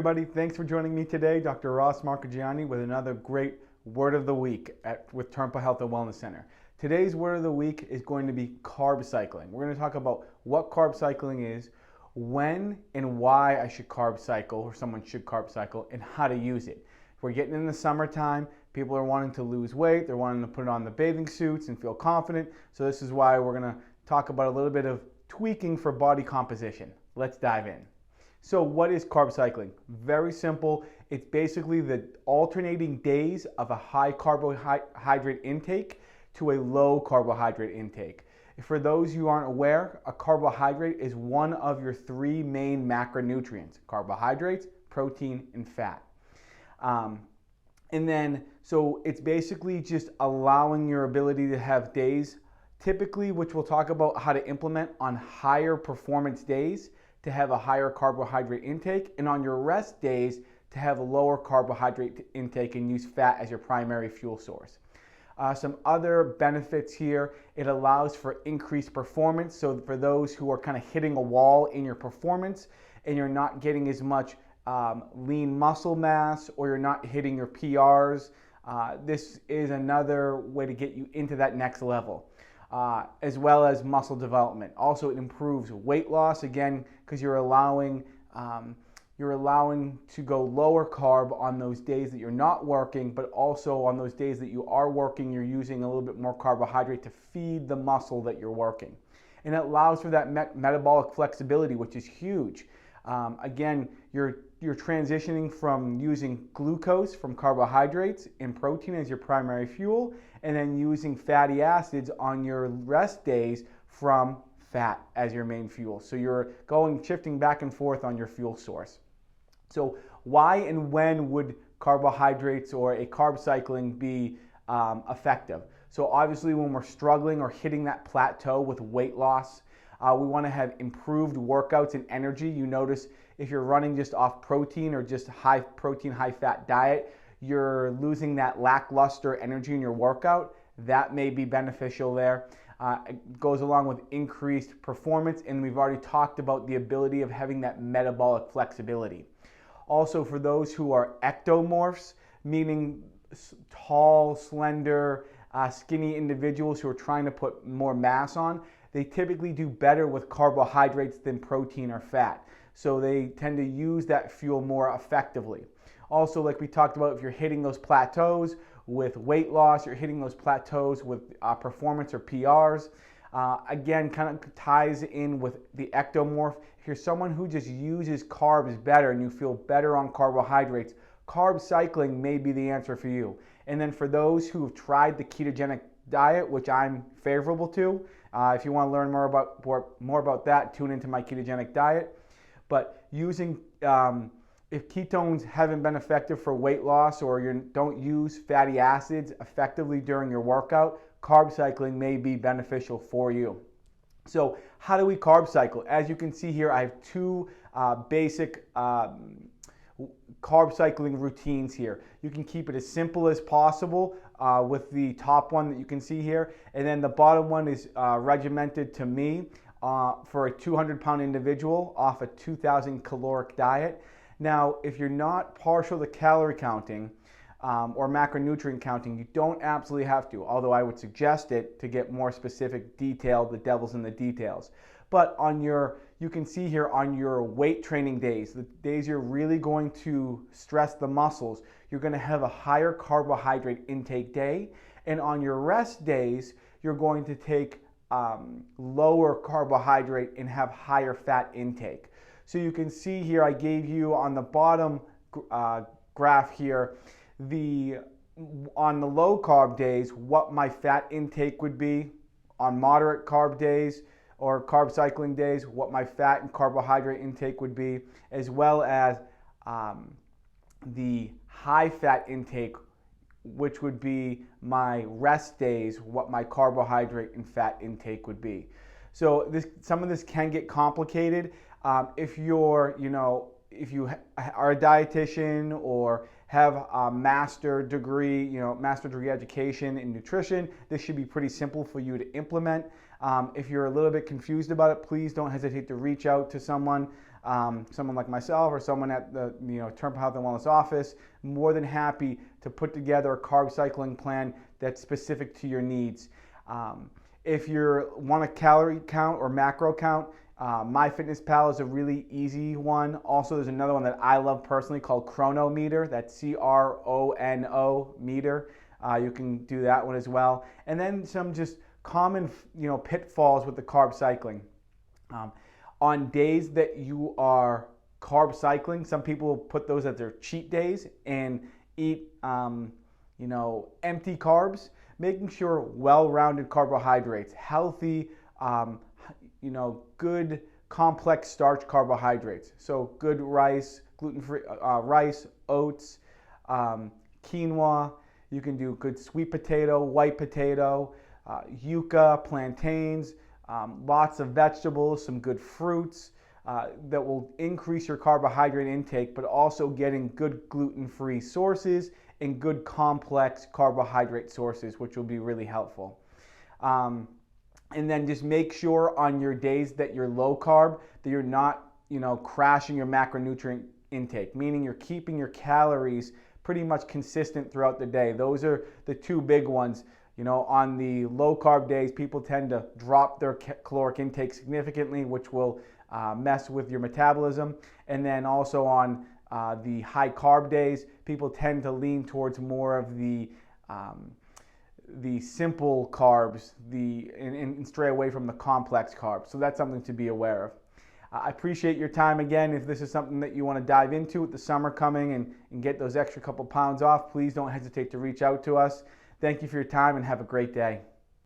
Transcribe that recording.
everybody. Thanks for joining me today, Dr. Ross Marcogiani, with another great Word of the Week with Turnpaugh Health and Wellness Center. Today's Word of the Week is going to be carb cycling. We're going to talk about what carb cycling is, when and why I should carb cycle, or someone should carb cycle, and how to use it. We're getting in the summertime. People are wanting to lose weight. They're wanting to put on the bathing suits and feel confident. So this is why we're going to talk about a little bit of tweaking for body composition. Let's dive in. So what is carb cycling? Very simple. It's basically the alternating days of a high carbohydrate intake to a low carbohydrate intake. For those who aren't aware, a carbohydrate is one of your three main macronutrients: carbohydrates, protein, and fat. So it's basically just allowing your ability to have days, typically, which we'll talk about how to implement on higher performance days, to have a higher carbohydrate intake, and on your rest days to have a lower carbohydrate intake and use fat as your primary fuel source. Some other benefits here: it allows for increased performance. So for those who are kind of hitting a wall in your performance and you're not getting as much lean muscle mass, or you're not hitting your PRs, this is another way to get you into that next level. As well as muscle development. Also, it improves weight loss, again, because you're allowing to go lower carb on those days that you're not working, but also on those days that you are working, you're using a little bit more carbohydrate to feed the muscle that you're working. And it allows for that metabolic flexibility, which is huge. Again, you're transitioning from using glucose from carbohydrates and protein as your primary fuel, and then using fatty acids on your rest days from fat as your main fuel. So you're shifting back and forth on your fuel source. So why and when would carbohydrates or a carb cycling be effective? So obviously when we're struggling or hitting that plateau with weight loss, we want to have improved workouts and energy. You notice if you're running just off protein or just high protein, high fat diet, you're losing that lackluster energy in your workout. That may be beneficial there. It goes along with increased performance, and we've already talked about the ability of having that metabolic flexibility. Also, for those who are ectomorphs, meaning tall, slender, skinny individuals who are trying to put more mass on, they typically do better with carbohydrates than protein or fat. So they tend to use that fuel more effectively. Also, like we talked about, if you're hitting those plateaus with weight loss, you're hitting those plateaus with performance or PRs, again, kind of ties in with the ectomorph. If you're someone who just uses carbs better and you feel better on carbohydrates, carb cycling may be the answer for you. And then for those who have tried the ketogenic diet, which I'm favorable to, if you want to learn more about that, tune into my ketogenic diet. But using if ketones haven't been effective for weight loss, or you don't use fatty acids effectively during your workout, carb cycling may be beneficial for you. So how do we carb cycle? As you can see here, I have two basic carb cycling routines here. You can keep it as simple as possible with the top one that you can see here, and then the bottom one is regimented to me for a 200-pound individual off a 2,000 caloric diet. Now, if you're not partial to calorie counting or macronutrient counting, you don't absolutely have to, although I would suggest it to get more specific detail. The devil's in the details. But you can see here on your weight training days, the days you're really going to stress the muscles, you're going to have a higher carbohydrate intake day. And on your rest days, you're going to take lower carbohydrate and have higher fat intake. So you can see here, I gave you on the bottom graph here, on the low carb days, what my fat intake would be. On moderate carb days or carb cycling days, what my fat and carbohydrate intake would be, as well as the high fat intake, which would be my rest days, what my carbohydrate and fat intake would be. So some of this can get complicated. If you are a dietitian or have a master degree education in nutrition, this should be pretty simple for you to implement. If you're a little bit confused about it, please don't hesitate to reach out to someone someone like myself or someone at the Turnpaugh Health and Wellness office, more than happy to put together a carb cycling plan that's specific to your needs. If you want a calorie count or macro count, MyFitnessPal is a really easy one. Also, there's another one that I love personally called Chronometer. That's Chrono meter. You can do that one as well. And then some just common pitfalls with the carb cycling. On days that you are carb cycling, some people put those as their cheat days and eat empty carbs. Making sure well-rounded carbohydrates, healthy, good complex starch carbohydrates. So good rice, gluten-free rice, oats, quinoa. You can do good sweet potato, white potato, yuca, plantains, lots of vegetables, some good fruits that will increase your carbohydrate intake, but also getting good gluten-free sources and good complex carbohydrate sources, which will be really helpful. And then just make sure on your days that you're low carb that you're not, crashing your macronutrient intake, meaning you're keeping your calories pretty much consistent throughout the day. Those are the two big ones. On the low carb days, people tend to drop their caloric intake significantly, which will mess with your metabolism. And then also on the high carb days, people tend to lean towards more of the simple carbs, and stray away from the complex carbs. So that's something to be aware of. I appreciate your time again. If this is something that you want to dive into with the summer coming and get those extra couple pounds off, please don't hesitate to reach out to us. Thank you for your time and have a great day.